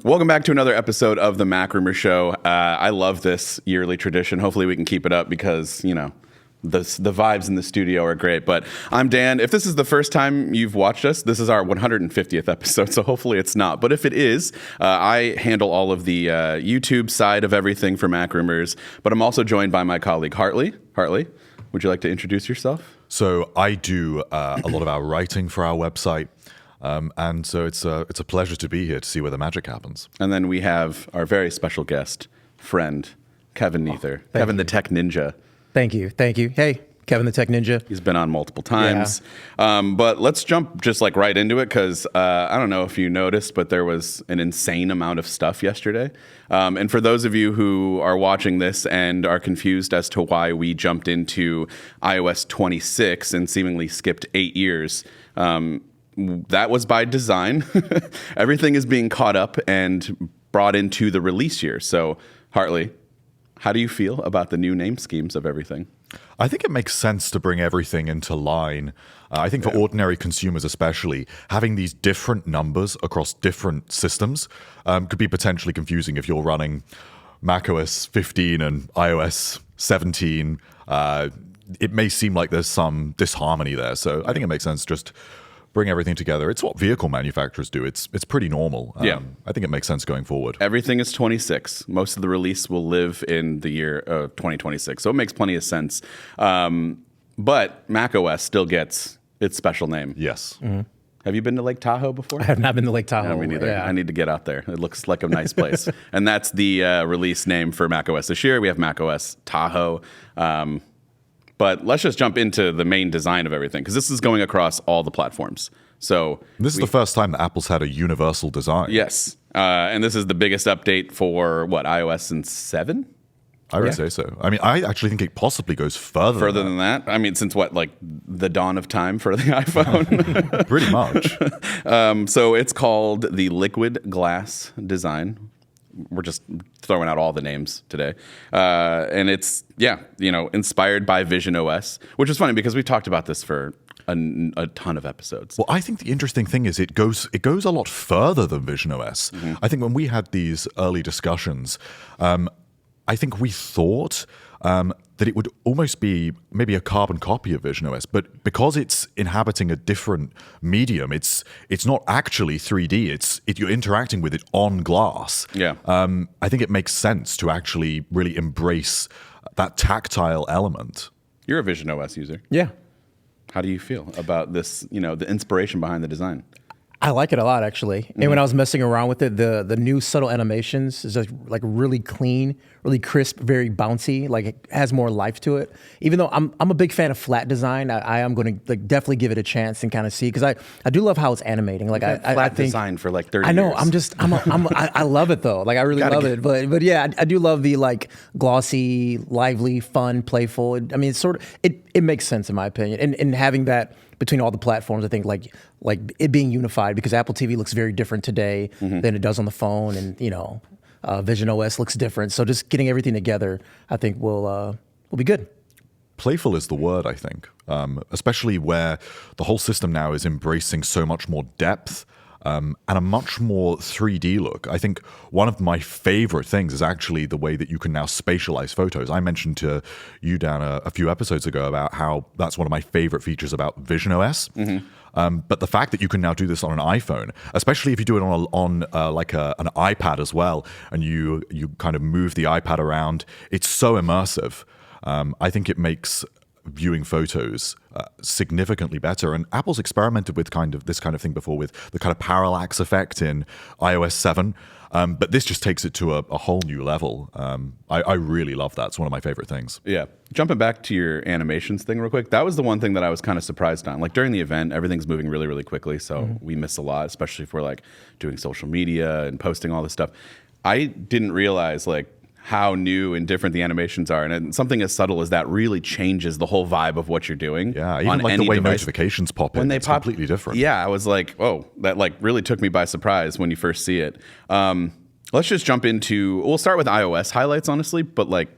Welcome back to another episode of the MacRumors Show. I love this yearly tradition. Hopefully we can keep it up because, you know, the vibes in the studio are great. But I'm Dan. If this is the first time you've watched us, this is our 150th episode, so hopefully it's not. But if it is, I handle all of the YouTube side of everything for MacRumors. But I'm also joined by my colleague, Hartley. Hartley, would you like to introduce yourself? So I do a lot of our writing for our website. And so it's a pleasure to be here to see where the magic happens. And then we have our very special guest, friend, Kevin Neither. Kevin the Tech Ninja. Thank you. Hey, Kevin the Tech Ninja. He's been on multiple times. Yeah. But let's jump just like right into it because I don't know if you noticed, but there was an insane amount of stuff yesterday. And for those of you who are watching this and are confused as to why we jumped into iOS 26 and seemingly skipped 8 years, that was by design. Everything is being caught up and brought into the release year. So, Hartley, how do you feel about the new name schemes of everything? I think it makes sense to bring everything into line. I think for ordinary consumers especially, having these different numbers across different systems could be potentially confusing if you're running macOS 15 and iOS 17. It may seem like there's some disharmony there. So I think it makes sense just bring everything together. It's what vehicle manufacturers do. It's pretty normal. Yeah. I think it makes sense going forward. Everything is 26. Most of the release will live in the year 2026. So it makes plenty of sense. But macOS still gets its special name. Yes. Mm-hmm. Have you been to Lake Tahoe before? I have not been to Lake Tahoe. No, me neither. Yeah. I need to get out there. It looks like a nice place. And that's the release name for macOS this year. We have macOS Tahoe. But let's just jump into the main design of everything, because this is going across all the platforms. So this is the first time that Apple's had a universal design. Yes. And this is the biggest update for, what, iOS and 7? I would say so. I mean, I actually think it possibly goes further than that. I mean, since what, like the dawn of time for the iPhone? Pretty much. So it's called the Liquid Glass design. We're just throwing out all the names today. And it's, inspired by visionOS, which is funny because we talked about this for a ton of episodes. Well, I think the interesting thing is it goes a lot further than visionOS. Mm-hmm. I think when we had these early discussions, I think we thought that it would almost be maybe a carbon copy of visionOS, but because it's inhabiting a different medium, it's not actually 3D. You're interacting with it on glass. Yeah. I think it makes sense to actually really embrace that tactile element. You're a visionOS user. Yeah. How do you feel about this, the inspiration behind the design? I like it a lot, actually. Mm-hmm. And when I was messing around with it, the new subtle animations is like really clean, really crisp, very bouncy. Like it has more life to it. Even though I'm a big fan of flat design, I am going to definitely give it a chance and kind of see, because I do love how it's animating. Like I think design for like 30 years. I know. Years. I love it though. Like I really love it. But yeah, I do love the like glossy, lively, fun, playful. I mean, it's sort of it makes sense in my opinion, and having that between all the platforms, I think like it being unified, because Apple TV looks very different today than it does on the phone, and visionOS looks different. So just getting everything together, I think will be good. Playful is the word, I think, especially where the whole system now is embracing so much more depth and a much more 3D look. I think one of my favorite things is actually the way that you can now spatialize photos. I mentioned to you, Dan, a few episodes ago about how that's one of my favorite features about visionOS. Mm-hmm. But the fact that you can now do this on an iPhone, especially if you do it on an iPad as well, and you kind of move the iPad around, it's so immersive. I think it makes viewing photos significantly better. And Apple's experimented with this kind of thing before with the kind of parallax effect in iOS 7. But this just takes it to a whole new level. I really love that. It's one of my favorite things. Yeah. Jumping back to your animations thing real quick, that was the one thing that I was kind of surprised on. Like during the event, everything's moving really, really quickly. So we miss a lot, especially if we're like doing social media and posting all this stuff. I didn't realize like how new and different the animations are. And something as subtle as that really changes the whole vibe of what you're doing. Yeah, even like the way device. Notifications pop in, it's completely different. Yeah, I was like, oh, that like really took me by surprise when you first see it. Let's just jump into, we'll start with iOS highlights, honestly, but like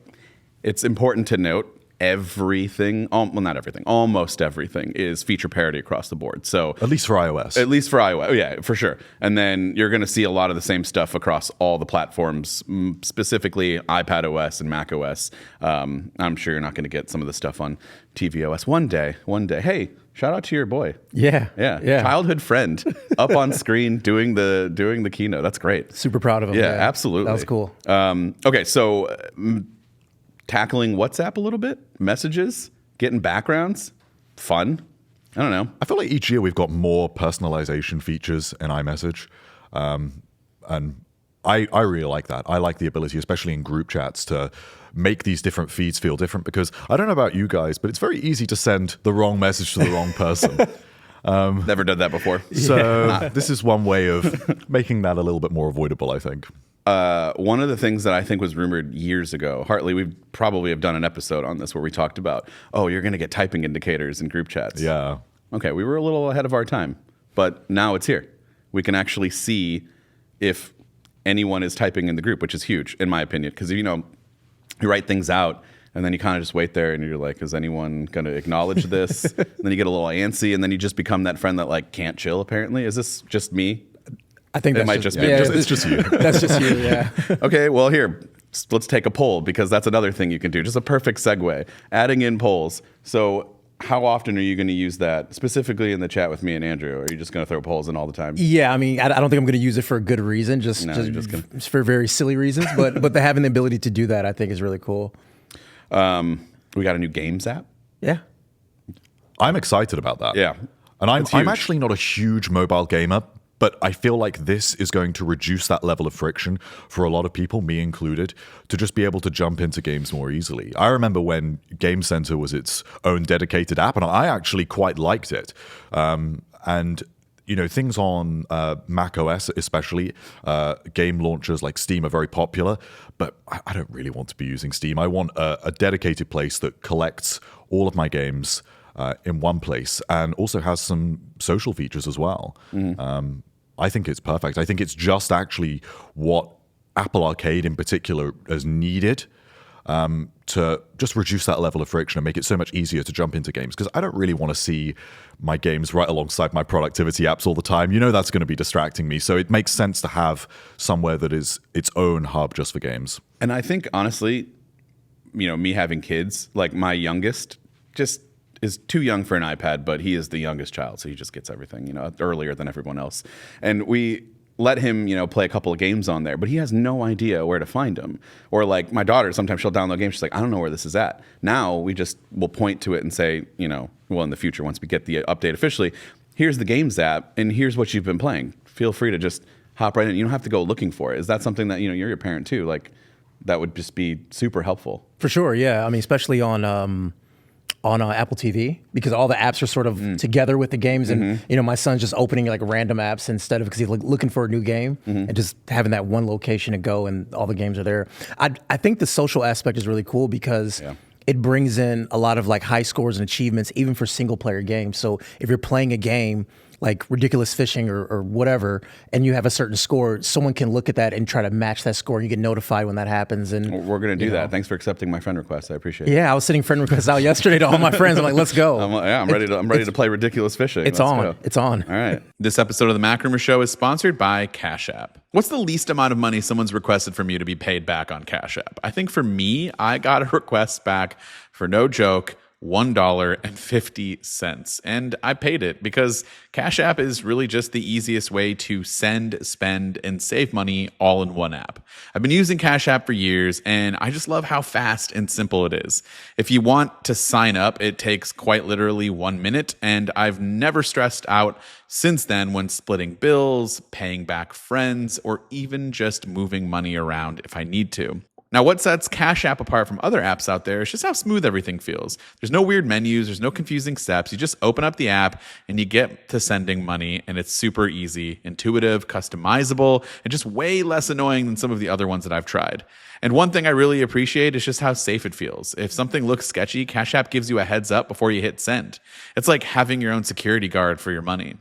it's important to note, everything, well, not everything, almost everything is feature parity across the board. So At least for iOS. yeah, for sure. And then you're going to see a lot of the same stuff across all the platforms, specifically iPadOS and macOS. I'm sure you're not going to get some of the stuff on tvOS one day. Hey, shout out to your boy. Yeah. Childhood friend up on screen doing the keynote. That's great. Super proud of him. Yeah, absolutely. That was cool. Okay, so tackling WhatsApp a little bit, messages, getting backgrounds, fun. I don't know. I feel like each year we've got more personalization features in iMessage. And I really like that. I like the ability, especially in group chats, to make these different feeds feel different, because I don't know about you guys, but it's very easy to send the wrong message to the wrong person. Never done that before. So this is one way of making that a little bit more avoidable, I think. One of the things that I think was rumored years ago, Hartley, we probably have done an episode on this where we talked about, you're going to get typing indicators in group chats. Yeah. Okay, we were a little ahead of our time, but now it's here. We can actually see if anyone is typing in the group, which is huge, in my opinion, because you write things out, and then you kind of just wait there, and you're like, is anyone going to acknowledge this? And then you get a little antsy, and then you just become that friend that like can't chill, apparently. Is this just me? I think it might just be. It's just you. That's just you, yeah. Okay, well, here, let's take a poll, because that's another thing you can do. Just a perfect segue. Adding in polls. So how often are you going to use that, specifically in the chat with me and Andrew? Or are you just going to throw polls in all the time? Yeah, I mean, I don't think I'm going to use it for a good reason, just for very silly reasons. But having the ability to do that, I think, is really cool. We got a new games app. Yeah. I'm excited about that. Yeah. And I'm actually not a huge mobile gamer, but I feel like this is going to reduce that level of friction for a lot of people, me included, to just be able to jump into games more easily. I remember when Game Center was its own dedicated app, and I actually quite liked it. And things on macOS, especially game launchers like Steam, are very popular, but I don't really want to be using Steam. I want a dedicated place that collects all of my games in one place, and also has some social features as well. I think it's perfect. I think it's just actually what Apple Arcade in particular has needed to just reduce that level of friction and make it so much easier to jump into games. Because I don't really want to see my games right alongside my productivity apps all the time. That's going to be distracting me. So it makes sense to have somewhere that is its own hub just for games. And I think, honestly, me having kids, like my youngest just is too young for an iPad, but he is the youngest child, so he just gets everything, earlier than everyone else. And we let him, play a couple of games on there, but he has no idea where to find them. Or like my daughter, sometimes she'll download games, she's like, I don't know where this is at. Now we just will point to it and say, well, in the future, once we get the update officially, here's the games app, and here's what you've been playing. Feel free to just hop right in. You don't have to go looking for it. Is that something that, you're your parent too? Like, that would just be super helpful. For sure, yeah. I mean, especially on Apple TV, because all the apps are sort of together with the games, and my son's just opening like random apps instead of, because he's looking for a new game, and just having that one location to go and all the games are there. I think the social aspect is really cool, because it brings in a lot of like high scores and achievements, even for single player games. So if you're playing a game like Ridiculous Fishing or whatever, and you have a certain score, someone can look at that and try to match that score, and you get notified when that happens. And we're going to do that. Thanks for accepting my friend request. I appreciate it. Yeah, I was sending friend requests out yesterday to all my friends. I'm like, let's go. I'm ready to play Ridiculous Fishing. It's on. It's on. All right. This episode of the MacRumors Show is sponsored by Cash App. What's the least amount of money someone's requested from you to be paid back on Cash App? I think for me, I got a request back for no joke, $1.50. And I paid it because Cash App is really just the easiest way to send, spend, and save money all in one app. I've been using Cash App for years, and I just love how fast and simple it is. If you want to sign up, it takes quite literally 1 minute, and I've never stressed out since then when splitting bills, paying back friends, or even just moving money around if I need to. Now, what sets Cash App apart from other apps out there is just how smooth everything feels. There's no weird menus, there's no confusing steps. You just open up the app and you get to sending money, and it's super easy, intuitive, customizable, and just way less annoying than some of the other ones that I've tried. And one thing I really appreciate is just how safe it feels. If something looks sketchy, Cash App gives you a heads up before you hit send. It's like having your own security guard for your money.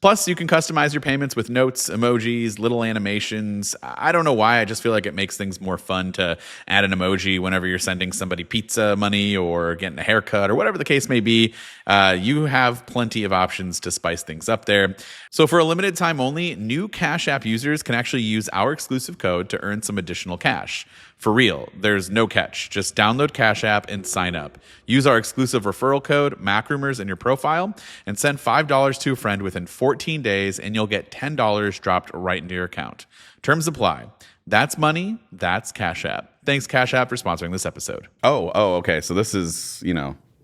Plus, you can customize your payments with notes, emojis, little animations. I don't know why. I just feel like it makes things more fun to add an emoji whenever you're sending somebody pizza money or getting a haircut or whatever the case may be. You have plenty of options to spice things up there. So for a limited time only, new Cash App users can actually use our exclusive code to earn some additional cash. For real, there's no catch. Just download Cash App and sign up. Use our exclusive referral code, MacRumors, in your profile and send $5 to a friend within 14 days and you'll get $10 dropped right into your account. Terms apply. That's money. That's Cash App. Thanks, Cash App, for sponsoring this episode. Oh, okay. So this is,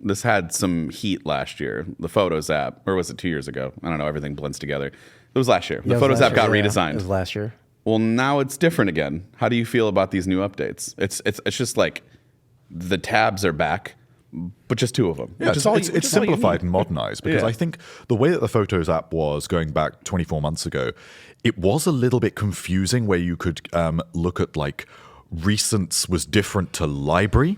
this had some heat last year. The Photos app, or was it 2 years ago? I don't know. Everything blends together. It was last year. The Photos app got redesigned. It was last year. Well, now it's different again. How do you feel about these new updates? It's just like the tabs are back, but just two of them. Yeah, it's simplified and modernized because I think the way that the Photos app was going back 24 months ago, it was a little bit confusing where you could look at like recents was different to library.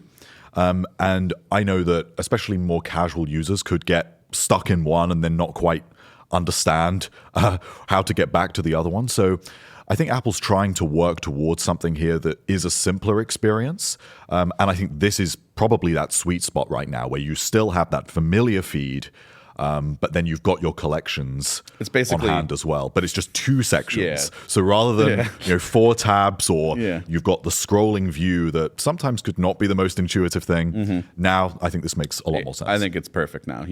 And I know that especially more casual users could get stuck in one and then not quite understand how to get back to the other one. So I think Apple's trying to work towards something here that is a simpler experience. And I think this is probably that sweet spot right now where you still have that familiar feed, but then you've got your collections it's basically on hand as well. But it's just two sections. So rather than 4 tabs or you've got the scrolling view that sometimes could not be the most intuitive thing, now I think this makes a lot more sense. I think it's perfect now.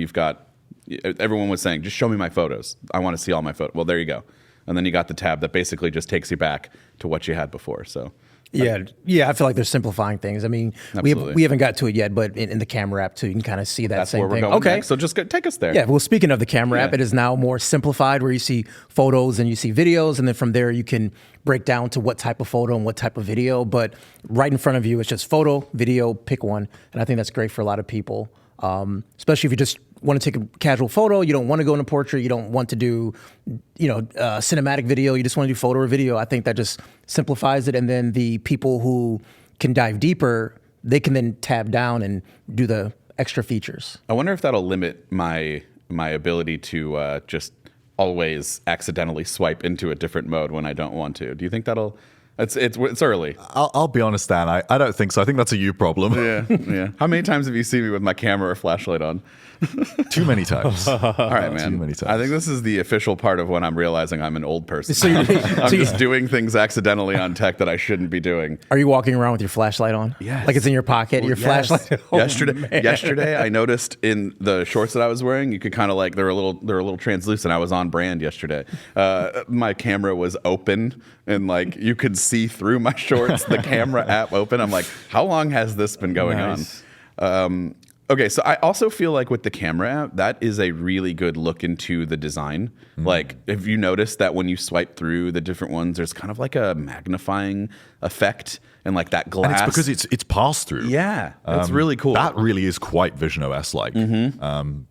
Everyone was saying, just show me my photos. I want to see all my photos. Well, there you go. And then you got the tab that basically just takes you back to what you had before. So I feel like they're simplifying things. I mean, we haven't got to it yet, but in the camera app too, you can kind of see that that's same where we're thing. going next. So just take us there. Yeah. Well, speaking of the camera app, it is now more simplified where you see photos and you see videos, and then from there you can break down to what type of photo and what type of video. But right in front of you, it's just photo, video, pick one, and I think that's great for a lot of people, especially if you just want to take a casual photo, you don't want to go into portrait, you don't want to do, cinematic video, you just want to do photo or video. I think that just simplifies it. And then the people who can dive deeper, they can then tab down and do the extra features. I wonder if that'll limit my ability to just always accidentally swipe into a different mode when I don't want to. Do you think that'll... It's early. I'll be honest, Dan. I don't think so. I think that's a you problem. Yeah. How many times have you seen me with my camera or flashlight on? Too many times. All right, man. Too many times. I think this is the official part of when I'm realizing I'm an old person. I'm just doing things accidentally on tech that I shouldn't be doing. Are you walking around with your flashlight on? Yes. Like it's in your pocket, your flashlight? Oh, yesterday, I noticed in the shorts that I was wearing, you could kind of like, they're a little translucent. I was on brand yesterday. My camera was open and like you could see through my shorts, the camera app open. I'm like, how long has this been going on? Okay, so I also feel like with the camera app, that is a really good look into the design. Like, if you notice that when you swipe through the different ones, there's kind of like a magnifying effect and like that glass. And it's because it's pass through. Yeah, it's really cool. That really is quite visionOS like,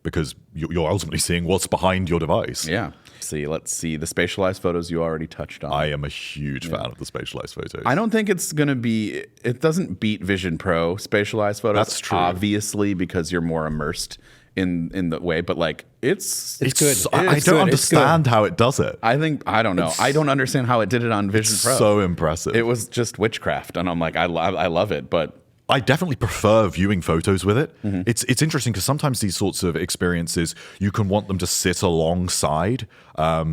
because you're ultimately seeing what's behind your device. Yeah. Let's see. The spatialized photos you already touched on. I am a huge fan of the spatialized photos. I don't think it's going to be... It doesn't beat Vision Pro spatialized photos. That's true. Obviously, because you're more immersed in the way. But like, it's good. I don't understand how it does it. I don't know. I don't understand how it did it on Vision Pro. So impressive. It was just witchcraft. And I'm like, I love it. But... I definitely prefer viewing photos with it. It's interesting because sometimes these sorts of experiences, you can want them to sit alongside a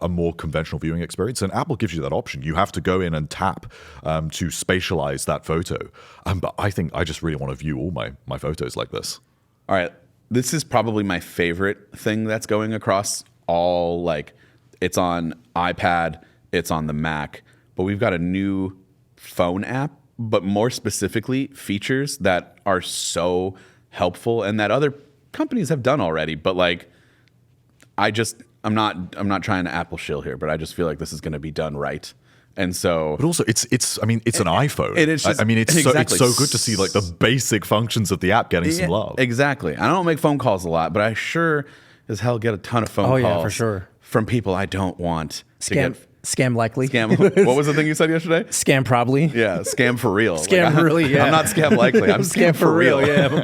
more conventional viewing experience. And Apple gives you that option. You have to go in and tap to spatialize that photo. But I think I just really want to view all my photos like this. All right. This is probably my favorite thing that's going across all, like, it's on iPad, it's on the Mac, but we've got a new phone app, but more specifically, features that are so helpful and that other companies have done already. But like, I'm not trying to Apple shill here, but I just feel like this is going to be done right. And so, but also it's an iPhone. It is. I mean, it's so good to see like the basic functions of the app getting some love. Exactly. I don't make phone calls a lot, but I sure as hell get a ton of phone calls. For sure. From people I don't want to get Scam likely. Scam. What was the thing you said yesterday? Scam probably. Yeah, scam for real. Scam really, yeah. I'm not scam likely. I'm scam for real. yeah.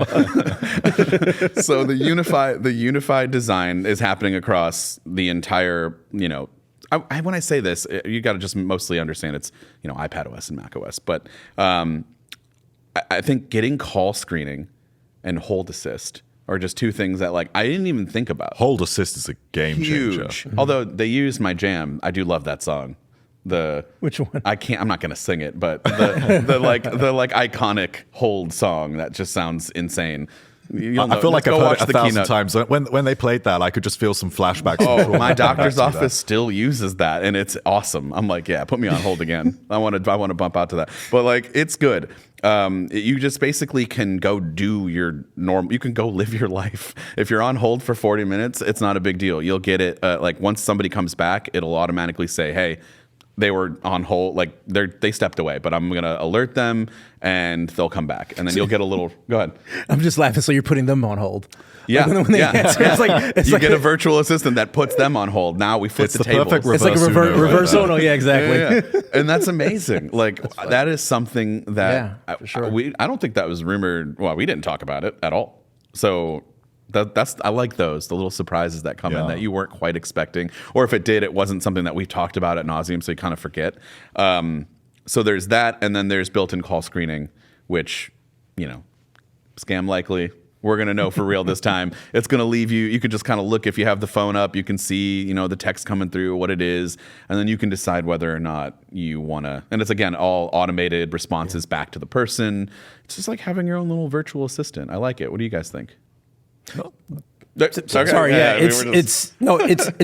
So the unified design is happening across the entire, when I say this, you got to just mostly understand it's, iPadOS and macOS. But I think getting call screening and hold assist are just two things that I didn't even think about. Hold assist is a game changer. Huge. Although they used my jam. I do love that song. Which one? I'm not gonna sing it, but the iconic hold song that just sounds insane. I feel like I've heard it 1,000 times. When they played that, I could just feel some flashbacks. Oh, my doctor's office still uses that, and it's awesome. I'm like, yeah, put me on hold again. I want to bump out to that. But it's good. You just basically can go do your normal. You can go live your life. If you're on hold for 40 minutes, it's not a big deal. You'll get it. Once somebody comes back, it'll automatically say, hey, they were on hold, they stepped away, but I'm gonna alert them and they'll come back, and then you'll get a little. Go ahead. I'm just laughing. So you're putting them on hold. Yeah, when they answer, it's you get a virtual assistant that puts them on hold. Now we flip the tables. Perfect it's like a reverse Uno. Yeah, exactly. Yeah. And that's amazing. That is something that for sure. I don't think that was rumored. Well, we didn't talk about it at all. So. I like the little surprises that come in that you weren't quite expecting, or if it did, it wasn't something that we talked about ad nauseum, so you kind of forget. So there's that, and then there's built-in call screening, which, scam likely. We're gonna know for real this time. It's gonna leave you. You can just kind of look if you have the phone up. You can see, the text coming through, what it is, and then you can decide whether or not you wanna. And it's again all automated responses back to the person. It's just like having your own little virtual assistant. I like it. What do you guys think? Sorry, it's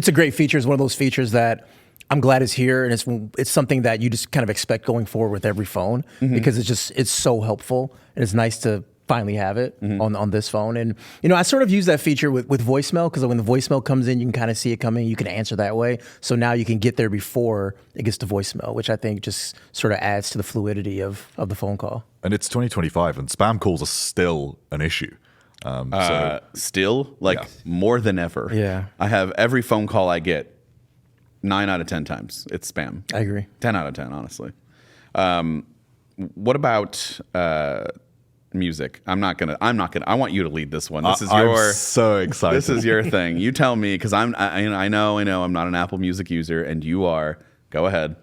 a great feature. It's one of those features that I'm glad is here, and it's something that you just kind of expect going forward with every phone because it's so helpful, and it's nice to finally have it on this phone. And I sort of use that feature with voicemail, because when the voicemail comes in, you can kind of see it coming, you can answer that way. So now you can get there before it gets to voicemail, which I think just sort of adds to the fluidity of the phone call. And it's 2025, and spam calls are still an issue. Still more than ever. Yeah. I have every phone call I get 9 out of 10 times it's spam. I agree. 10 out of 10, honestly. What about music? I want you to lead this one. This is I'm so excited. This is your thing. You tell me, because I know I'm not an Apple Music user, and you are. Go ahead.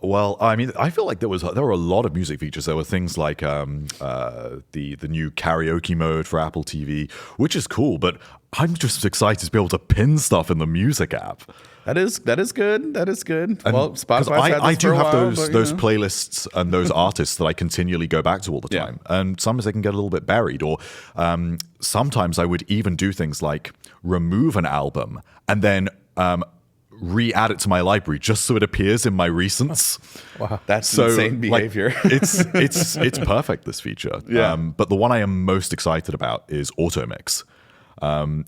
Well, I mean, I feel like there were a lot of music features. There were things like the new karaoke mode for Apple TV, which is cool. But I'm just excited to be able to pin stuff in the music app. That is good. That is good. And well, Spotify. I do have those playlists and those artists that I continually go back to all the time. And sometimes they can get a little bit buried. Or sometimes I would even do things like remove an album and then re-add it to my library just so it appears in my recents. Wow, that's insane behavior. It's perfect, this feature. Yeah. But the one I am most excited about is AutoMix. And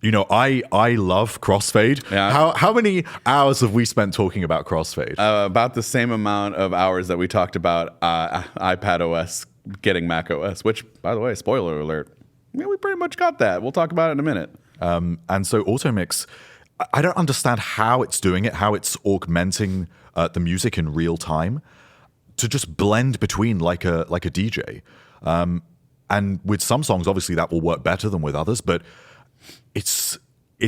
I love crossfade. Yeah. How many hours have we spent talking about crossfade? About the same amount of hours that we talked about iPadOS getting macOS, which, by the way, spoiler alert, we pretty much got that. We'll talk about it in a minute. And so AutoMix, I don't understand how it's doing it, how it's augmenting the music in real time to just blend between like a DJ. And with some songs, obviously, that will work better than with others, but it's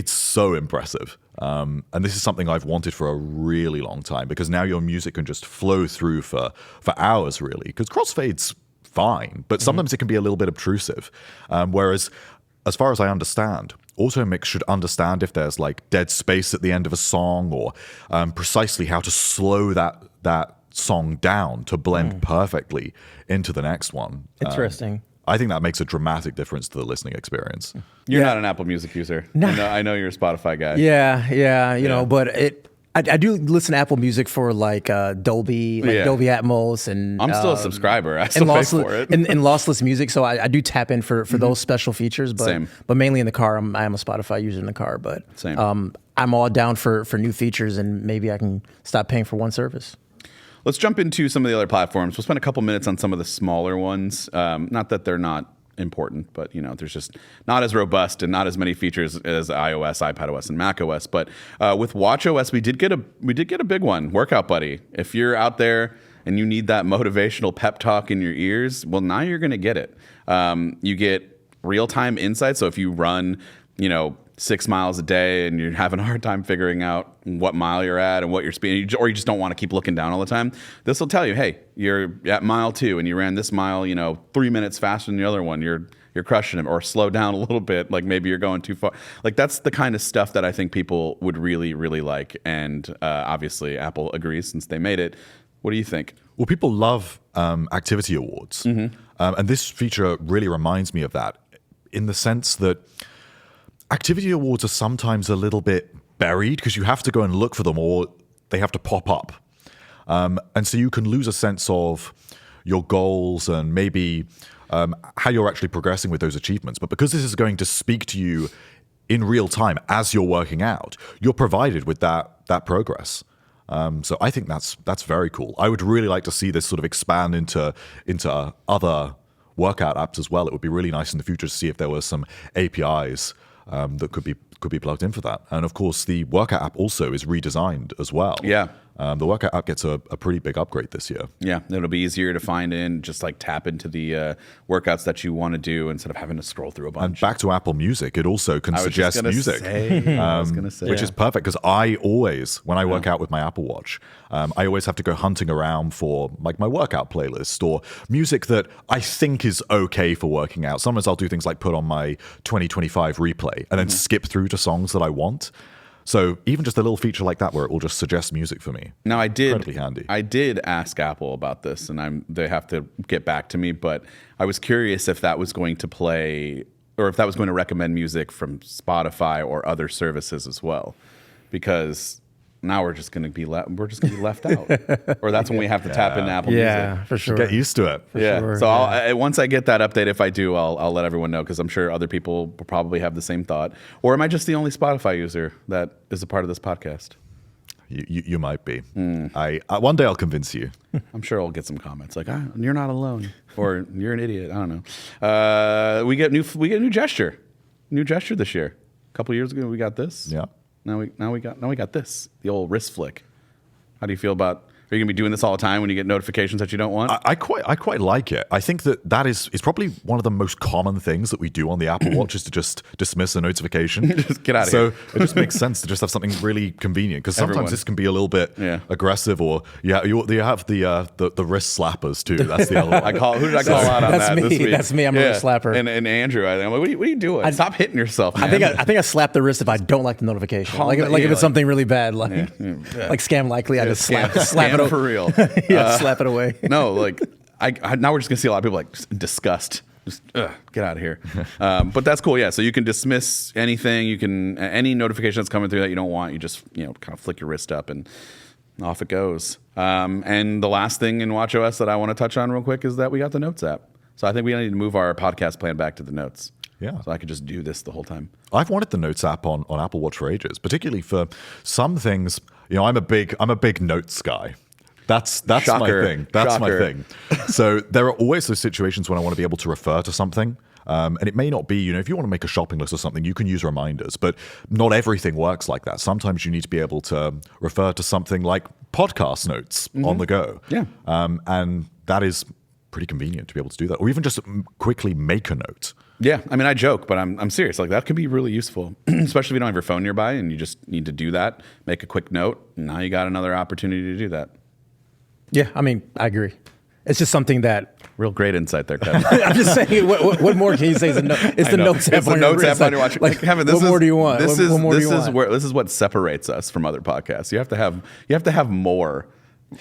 so impressive. And this is something I've wanted for a really long time, because now your music can just flow through for hours, really. Because crossfade's fine, but sometimes it can be a little bit obtrusive. Whereas, as far as I understand, AutoMix should understand if there's dead space at the end of a song, or precisely how to slow that song down to blend perfectly into the next one. Interesting. I think that makes a dramatic difference to the listening experience. You're not an Apple Music user. No. I know you're a Spotify guy. Yeah, you know, but I do listen to Apple Music for Dolby, Dolby Atmos, and I'm still a subscriber. I still pay for it. and lossless music, so I do tap in for those special features. But Same. But mainly in the car, I am a Spotify user in the car. But Same. I'm all down for new features, and maybe I can stop paying for one service. Let's jump into some of the other platforms. We'll spend a couple minutes on some of the smaller ones. Not that they're not important, but there's just not as robust and not as many features as iOS, iPadOS, and macOS. But with watchOS, we did get a big one, Workout Buddy. If you're out there and you need that motivational pep talk in your ears, well, now you're going to get it. You get real-time insights. So if you run, 6 miles a day and you're having a hard time figuring out what mile you're at and what your speed, or you just don't want to keep looking down all the time, this will tell you, hey, you're at mile 2 and you ran this mile, 3 minutes faster than the other one. You're crushing it. Or slow down a little bit, like maybe you're going too far. Like that's the kind of stuff that I think people would really, really like. And obviously Apple agrees since they made it. What do you think? Well, people love activity awards. And this feature really reminds me of that in the sense that activity awards are sometimes a little bit buried because you have to go and look for them or they have to pop up. And so you can lose a sense of your goals and maybe how you're actually progressing with those achievements. But because this is going to speak to you in real time as you're working out, you're provided with that progress. So I think that's very cool. I would really like to see this sort of expand into other workout apps as well. It would be really nice in the future to see if there were some APIs that could be plugged in for that. And of course, the workout app also is redesigned as well. Yeah. The workout app gets a pretty big upgrade this year. Yeah, it'll be easier to find in, just like tap into the workouts that you want to do instead of having to scroll through a bunch. And back to Apple Music, it also can suggest music. I was gonna say. Which is perfect because I always, when I work out with my Apple Watch, I always have to go hunting around for like my workout playlist or music that I think is okay for working out. Sometimes I'll do things like put on my 2025 replay and then skip through to songs that I want. So even just a little feature like that where it will just suggest music for me. Now Incredibly handy. I did ask Apple about this, and they have to get back to me. But I was curious if that was going to play, or if that was going to recommend music from Spotify or other services as well, because now we're just going to be left out, or that's when we have to tap into Apple Music. Yeah, for sure. Get used to it. Sure, So once I get that update, if I do, I'll let everyone know, because I'm sure other people will probably have the same thought. Or am I just the only Spotify user that is a part of this podcast? You might be. One day I'll convince you. I'm sure I'll get some comments like, "You're not alone," or "You're an idiot." I don't know. We get new gesture this year. A couple years ago, we got this. Yeah. Now we got this, the old wrist flick. How do you feel about? Are you gonna be doing this all the time when you get notifications that you don't want? I quite like it. I think that is probably one of the most common things that we do on the Apple Watch is to just dismiss a notification. Just get out of here. here. So it just makes sense to just have something really convenient, because sometimes this can be a little bit aggressive, or you have the wrist slappers too. That's the other one. Who did I call out on that this week? That's me. I'm a wrist slapper. And Andrew, I'm like, what are you doing? Stop hitting yourself, man. I think I slap the wrist if I don't like the notification. Like if it's something really bad, like scam likely, I just slap it over. For real. Slap it away. No, like now we're just gonna see a lot of people like disgust. Just get out of here. But that's cool. Yeah. So you can dismiss anything. You can any notification that's coming through that you don't want. You just kind of flick your wrist up and off it goes. And the last thing in watchOS that I want to touch on real quick is that we got the Notes app. So I think we need to move our podcast plan back to the Notes. Yeah. So I could just do this the whole time. I've wanted the Notes app on Apple Watch for ages, particularly for some things. I'm a big Notes guy. That's Shocker. my thing. That's Shocker. my thing. So there are always those situations when I want to be able to refer to something. And it may not be, if you want to make a shopping list or something, you can use reminders, but not everything works like that. Sometimes you need to be able to refer to something like podcast notes on the go. Yeah. And that is pretty convenient to be able to do that, or even just quickly make a note. Yeah, I mean, I joke, but I'm serious. Like that could be really useful, especially if you don't have your phone nearby and you just need to do that. Make a quick note. And now you got another opportunity to do that. Yeah, I mean, I agree. It's just something that. Real great insight there, Kevin. I'm just saying, what more can you say? It's the Notes app on your wrist. Like, Kevin, what more do you want? This is what separates us from other podcasts. You have to have more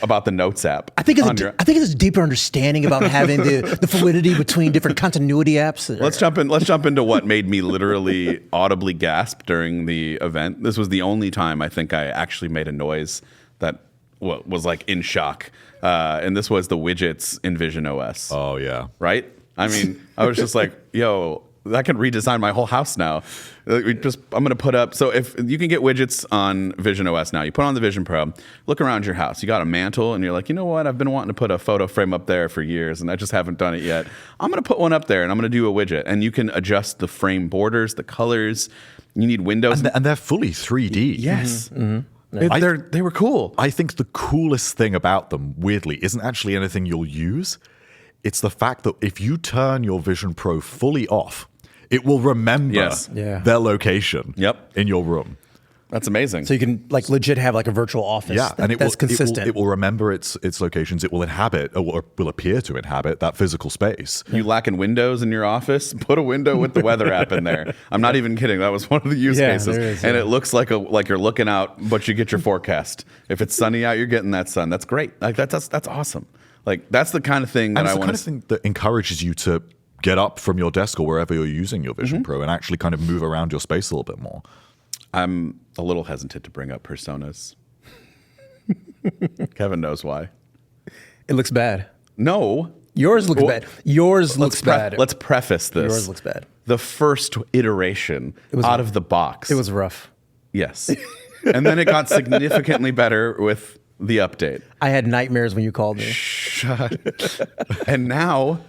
about the Notes app. I think it's a deeper understanding about having the fluidity between different continuity apps. Let's jump into what made me literally audibly gasp during the event. This was the only time I think I actually made a noise that was like in shock. And this was the widgets in visionOS. Oh yeah. Right? I mean, I was just like, yo, I can redesign my whole house now. I'm going to put up. So if you can get widgets on visionOS now, you put on the Vision Pro, look around your house. You got a mantle, and you're like, you know what? I've been wanting to put a photo frame up there for years, and I just haven't done it yet. I'm going to put one up there, and I'm going to do a widget, and you can adjust the frame borders, the colors. You need windows, and they're fully 3D. Yes. Mm-hmm. They were cool. I think the coolest thing about them, weirdly, isn't actually anything you'll use. It's the fact that if you turn your Vision Pro fully off, it will remember their location in your room. That's amazing. So you can like legit have like a virtual office. And that's consistent. It will remember its locations. It will inhabit, or will appear to inhabit, that physical space. You lacking windows in your office? Put a window with the weather app in there. I'm not even kidding. That was one of the use cases. And it looks like you're looking out, but you get your forecast. If it's sunny out, you're getting that sun. That's great. Like that's awesome. Like that's the kind of thing that I want. It's the kind of thing that encourages you to get up from your desk or wherever you're using your Vision Pro and actually kind of move around your space a little bit more. I'm a little hesitant to bring up personas. Kevin knows why. It looks bad. No. Yours looks bad. Yours looks bad. Let's preface this. Yours looks bad. The first iteration out of the box. It was rough. Yes. And then it got significantly better with the update. I had nightmares when you called me. And now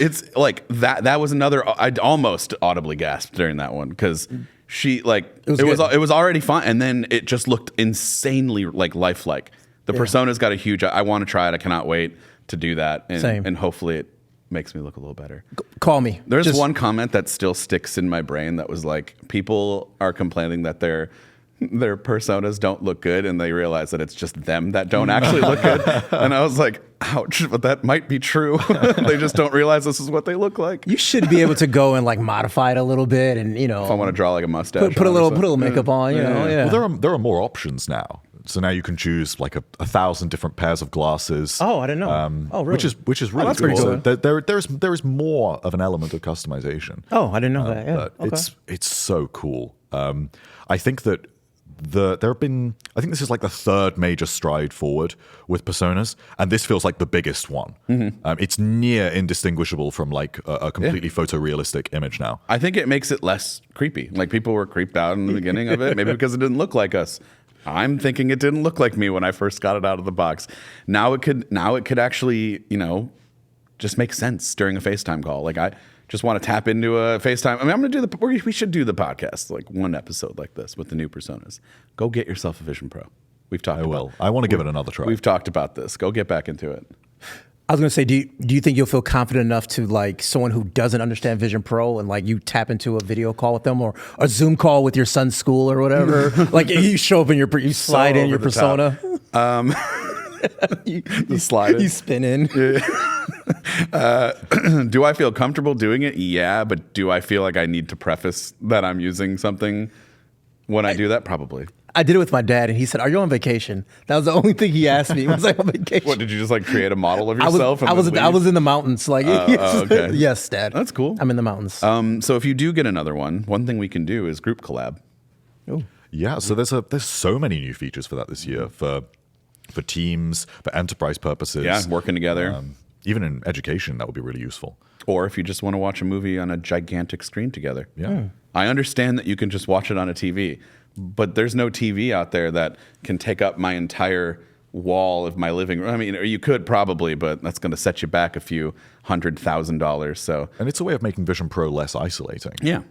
it's like that was another. I almost audibly gasped during that one because she it was already fine, and then it just looked insanely like lifelike. The persona's got a huge. I want to try it. I cannot wait to do that, and hopefully it makes me look a little better. Call me. There's one comment that still sticks in my brain that was like, people are complaining that their personas don't look good, and they realize that it's just them that don't actually look good. And I was like, ouch, but that might be true. They just don't realize this is what they look like. You should be able to go and like modify it a little bit, and if I want to draw like a mustache, put a little makeup on. Well, there are more options now. So now you can choose like 1,000 different pairs of glasses. Oh, I didn't know. Oh, really? Which is really that's cool. pretty cool. So there is more of an element of customization. Oh, I didn't know that. Yeah, but it's so cool. I think that I think this is like the third major stride forward with personas, and this feels like the biggest one. It's near indistinguishable from like a completely photorealistic image now. I think it makes it less creepy. Like people were creeped out in the beginning of it, maybe because it didn't look like us. I'm thinking it didn't look like me when I first got it out of the box. Now it could actually, just make sense during a FaceTime call. Like I just want to tap into a FaceTime. I mean, I'm going to do we should do the podcast, like one episode like this with the new personas. Go get yourself a Vision Pro. We've talked about it. I want to give it another try. We've talked about this. Go get back into it. I was going to say, do you think you'll feel confident enough to like someone who doesn't understand Vision Pro and like you tap into a video call with them or a Zoom call with your son's school or whatever? Like you show up in you slide in your persona. You slide in. You spin in. Do I feel comfortable doing it? Yeah, but do I feel like I need to preface that I'm using something when I do that? Probably. I did it with my dad, and he said, "Are you on vacation?" That was the only thing he asked me. Was I on vacation? What, did you just like create a model of yourself? I was in the mountains. Like, okay. Yes, Dad. That's cool. I'm in the mountains. So if you do get another one thing we can do is group collab. Oh, yeah. So there's so many new features for that this year for teams, for enterprise purposes. Yeah, working together. Even in education, that would be really useful. Or if you just want to watch a movie on a gigantic screen together. Yeah. I understand that you can just watch it on a TV, but there's no TV out there that can take up my entire wall of my living room. I mean, or you could probably, but that's going to set you back a few $100,000. So, and it's a way of making Vision Pro less isolating. Yeah.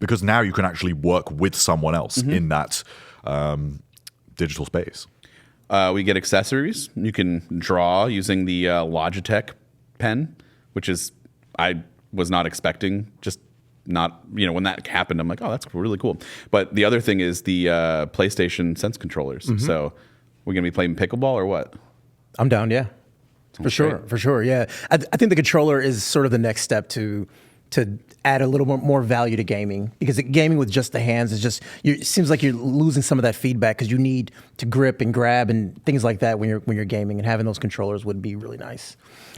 Because now you can actually work with someone else in that digital space. We get accessories. You can draw using the Logitech pen, which is I was not expecting. Just not, when that happened, I'm like, oh, that's really cool. But the other thing is the PlayStation Sense controllers. So we're going to be playing pickleball or what? I'm down, yeah. Sounds For sure, yeah. I think the controller is sort of the next step to add a little more value to gaming, because gaming with just the hands is just it seems like you're losing some of that feedback because you need to grip and grab and things like that when you're gaming, and having those controllers would be really nice.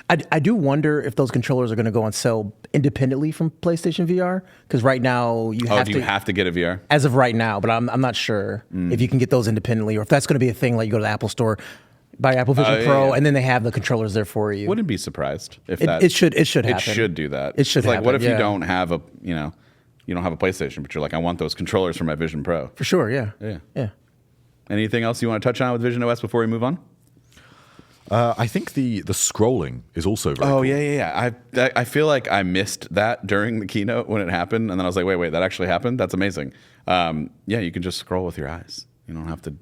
I do wonder if those controllers are going to go on sale independently from PlayStation VR, because right now you have to get a VR as of right now, but I'm not sure if you can get those independently or if that's going to be a thing like you go to the Apple Store. by Apple Vision yeah, Pro, yeah. and then they have the controllers there for you. Wouldn't be surprised if It, that it should happen. It should do that. It should It's like, happen, what if you yeah. don't have you don't have a PlayStation, but you're like, I want those controllers for my Vision Pro. For sure, yeah. Yeah. Anything else you want to touch on with visionOS before we move on? I think the scrolling is also very Oh cool. yeah. I feel like I missed that during the keynote when it happened, and then I was like, wait, that actually happened? That's amazing. Yeah, you can just scroll with your eyes. You don't have to.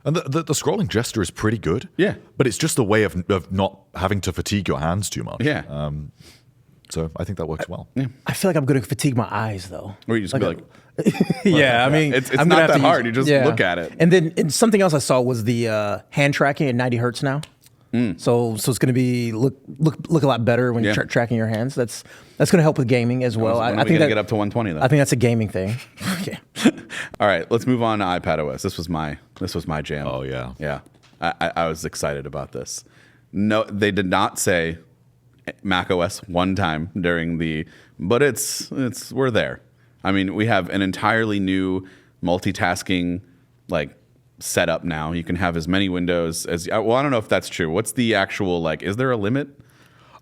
And the scrolling gesture is pretty good. Yeah. But it's just a way of not having to fatigue your hands too much. Yeah. So I think that works well. I feel like I'm going to fatigue my eyes, though. Or you just be like, Yeah, I mean, it's I'm not gonna have that to hard. You just look at it. And then something else I saw was the hand tracking at 90 hertz now. So it's going to be look a lot better when you're tracking your hands. That's going to help with gaming as well. When I we think gotta that get up to 120 though. I think that's a gaming thing. Yeah. All right, let's move on to iPadOS. This was my jam. Oh, yeah. Yeah. I was excited about this. No, they did not say macOS one time during but it's we're there. I mean, we have an entirely new multitasking setup now. You can have as many windows as I don't know if that's true. What's the actual is there a limit?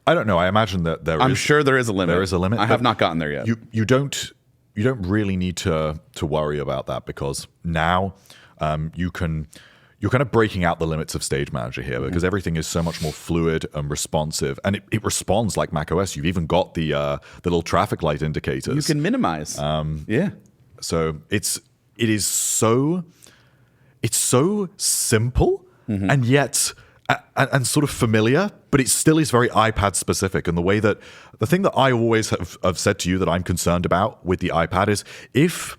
I don't know. I imagine that I'm sure there is a limit. There is a limit. I have not gotten there yet. You don't really need to worry about that because now you're kind of breaking out the limits of Stage Manager here because everything is so much more fluid and responsive, and it responds like macOS. You've even got the little traffic light indicators. You can minimize. Yeah. So it is so simple and yet and sort of familiar, but it still is very iPad specific. And the thing that I always have said to you that I'm concerned about with the iPad is if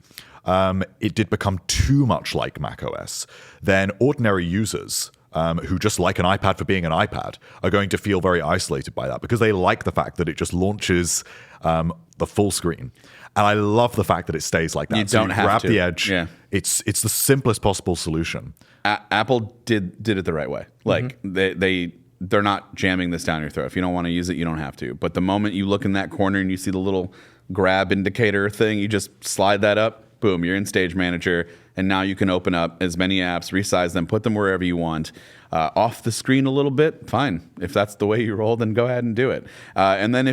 it did become too much like macOS, then ordinary users who just like an iPad for being an iPad are going to feel very isolated by that because they like the fact that it just launches the full screen. And I love the fact that it stays like that. You don't have grab to. the edge. Yeah. It's the simplest possible solution. Apple did it the right way. They're not jamming this down your throat. If you don't want to use it, you don't have to. But the moment you look in that corner and you see the little grab indicator thing, you just slide that up. Boom, you're in Stage Manager, and now you can open up as many apps, resize them, put them wherever you want. Off the screen a little bit, fine. If that's the way you roll, then go ahead and do it. And then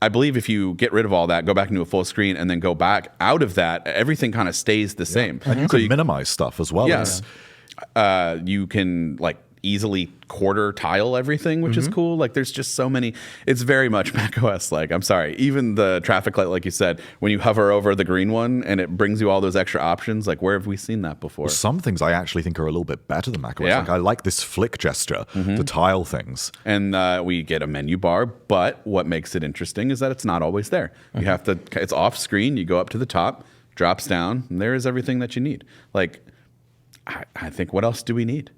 I believe if you get rid of all that, go back into a full screen, and then go back out of that, everything kind of stays the same. And you can minimize stuff as well. Yes. You can easily quarter tile everything, which is cool. There's just so many. It's very much macOS. I'm sorry, even the traffic light, like you said, when you hover over the green one and it brings you all those extra options. Where have we seen that before? Some things I actually think are a little bit better than macOS. Yeah. I like this flick gesture, the tile things. And we get a menu bar, but what makes it interesting is that it's not always there. You have to. It's off screen. You go up to the top, drops down, and there is everything that you need. I think, what else do we need?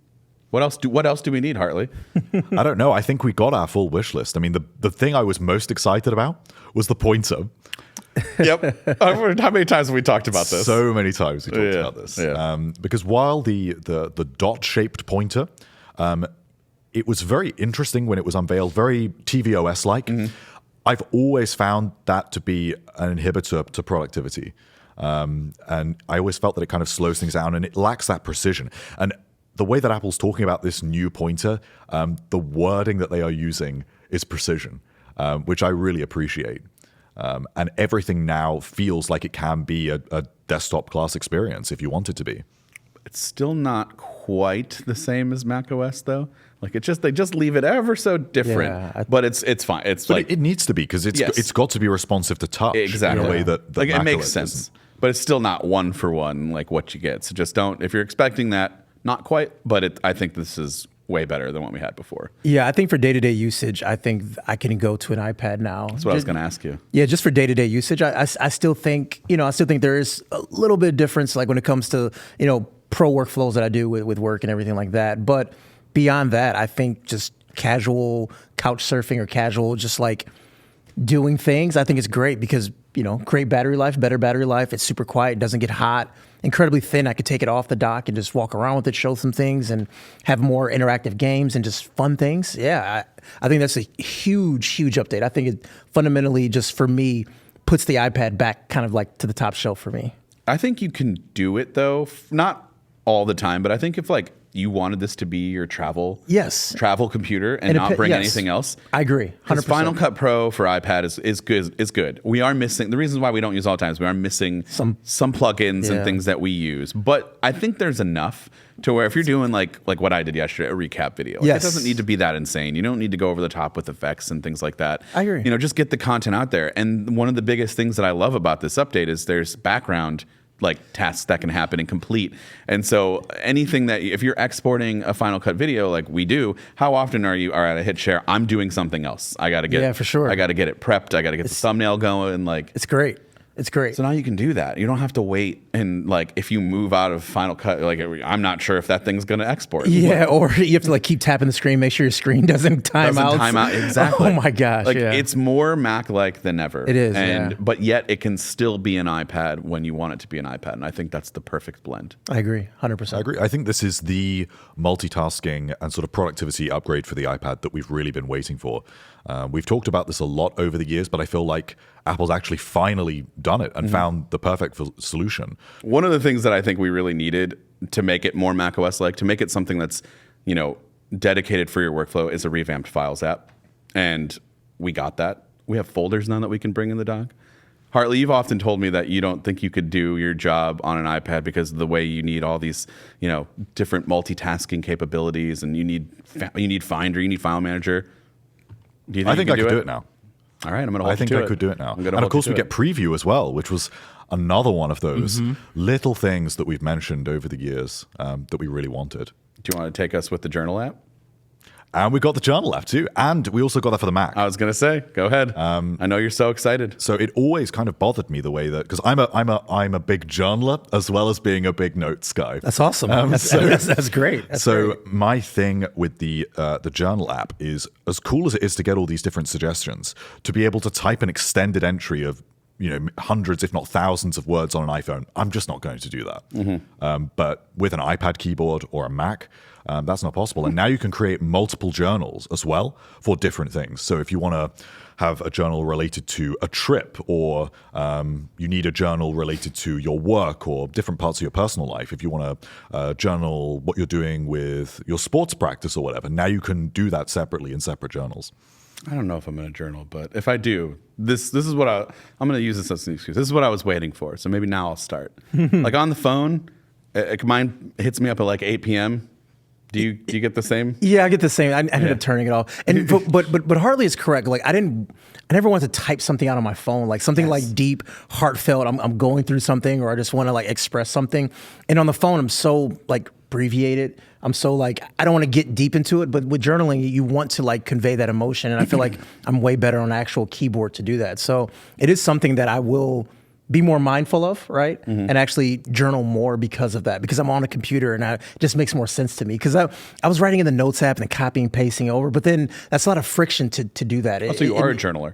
What else do we need, Hartley? I don't know. I think we got our full wish list. I mean, the thing I was most excited about was the pointer. Yep. How many times have we talked about this? So many times we talked about this. Yeah. Because while the dot-shaped pointer, it was very interesting when it was unveiled, very tvOS-like. I've always found that to be an inhibitor to productivity. And I always felt that it kind of slows things down and it lacks that precision. And the way that Apple's talking about this new pointer, the wording that they are using is precision, which I really appreciate. And everything now feels like it can be a desktop class experience if you want it to be. It's still not quite the same as macOS though. They just leave it ever so different. Yeah, but it's fine. But it needs to be because it's got to be responsive to touch exactly in a way that it macOS makes sense. isn't. But it's still not one for one what you get. So just don't. If you're expecting that, not quite. But I think this is way better than what we had before. Yeah, I think for day-to-day usage, I think I can go to an iPad now. That's what I was going to ask you. Yeah, just for day-to-day usage, I still think there is a little bit of difference when it comes to pro workflows that I do with work and everything like that. But beyond that, I think just casual couch surfing or casual just doing things, I think it's great because great battery life, better battery life. It's super quiet, doesn't get hot, incredibly thin. I could take it off the dock and just walk around with it, show some things, and have more interactive games and just fun things. Yeah, I think that's a huge update. I think it fundamentally, just for me, puts the iPad back kind of to the top shelf for me. I think you can do it though, not all the time, but I think if like you wanted this to be your travel computer and not bring anything else, I agree. 100%. Final Cut Pro for iPad is good. We are missing the reasons why we don't use all the time is we are missing some plugins and things that we use, but I think there's enough to where if you're doing like what I did yesterday, a recap video, it doesn't need to be that insane. You don't need to go over the top with effects and things like that. I agree. You know, just get the content out there. And one of the biggest things that I love about this update is there's background like tasks that can happen and complete. And so anything that if you're exporting a Final Cut video like we do, how often are at a hit share? I'm doing something else. I got to get for sure. I got to get it prepped. I got to get the thumbnail going. Like it's great. It's great. So now you can do that. You don't have to wait. And like, if you move out of Final Cut, like I'm not sure if that thing's going to export. Yeah, or you have to like keep tapping the screen, make sure your screen doesn't time out. Exactly. Oh my gosh. Like it's more Mac-like than ever. It is. But yet it can still be an iPad when you want it to be an iPad. And I think that's the perfect blend. I agree. 100%. I agree. I think this is the multitasking and sort of productivity upgrade for the iPad that we've really been waiting for. We've talked about this a lot over the years, but I feel like Apple's actually finally done it and found the perfect solution. One of the things that I think we really needed to make it more macOS-like, to make it something that's, you know, dedicated for your workflow, is a revamped Files app. And we got that. We have folders now that we can bring in the dock. Hartley, you've often told me that you don't think you could do your job on an iPad because of the way you need all these, you know, different multitasking capabilities, and you need Finder, you need File Manager. Do you think I think I could do it now. All right, I'm going to hold I think I could do it now. And of course, we get Preview as well, which was another one of those little things that we've mentioned over the years that we really wanted. Do you want to take us with the Journal app? And we got the Journal app too. And we also got that for the Mac. I was going to say, go ahead. I know you're so excited. So it always kind of bothered me the way that, because I'm a big journaler as well as being a big notes guy. That's awesome. That's great. That's great. My thing with the Journal app is, as cool as it is to get all these different suggestions, to be able to type an extended entry of, you know, hundreds, if not thousands of words on an iPhone, I'm just not going to do that. But with an iPad keyboard or a Mac, that's not possible. And now you can create multiple journals as well for different things. So if you want to have a journal related to a trip, or you need a journal related to your work or different parts of your personal life, if you want to journal what you're doing with your sports practice or whatever, now you can do that separately in separate journals. I don't know if I'm going to journal, but if I do, this is what I'm going to use this as an excuse. This is what I was waiting for. So maybe now I'll start. Like on the phone, mine hits me up at like 8 p.m. Do you get the same? Yeah, I get the same. I ended up turning it off. And but Hartley is correct. Like I never want to type something out on my phone, like something like deep, heartfelt. I'm going through something, or I just want to like express something. And on the phone, I'm so like abbreviated. I'm so like, I don't want to get deep into it, but with journaling, you want to like convey that emotion. And I feel like I'm way better on an actual keyboard to do that. So it is something that I will be more mindful of, right? And actually journal more because of that, because I'm on a computer and it just makes more sense to me. Because I was writing in the notes app and copying and pasting over, but then that's a lot of friction to do that. So you are a journaler.